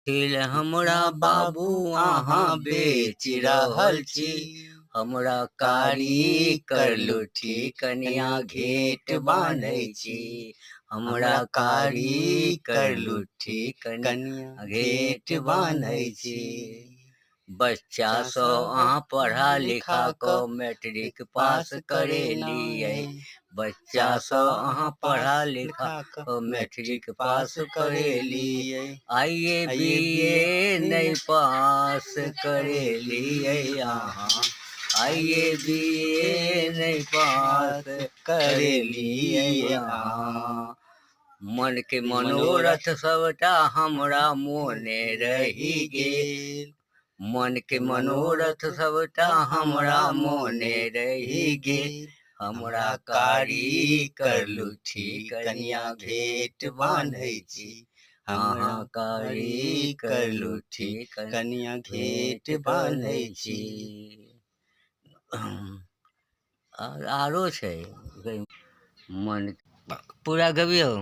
खेल हमरा बाबू अहाँ बेच रहल छी, हमरा कारी करलू ठीक कनिया घेट बान्है छी, हमरा कारी करलू ठीक कनिया घेट बान्है छी। बच्चा सो अहाँ पढ़ा लिखा क मैट्रिक पास करेलियै, बच्चा सो अहाँ पढ़ा लिखा क मैट्रिक पास करेलियै, आइए बीए नहीं पास करेलियै अहाँ, आइए बीए नहीं पास करेलियै अहाँ। मन के मनोरथ सबटा हमरा मोने रहि गेल, मन के मनोरथ सबटा हमरा मोने रहि गेल, हमरा कारी करलू ठीक कनिया घेट बान्है छी, हमरा कारी करलू ठीक कनिया घेट बान्है छी। आरो छै मन पूरा गबियौ।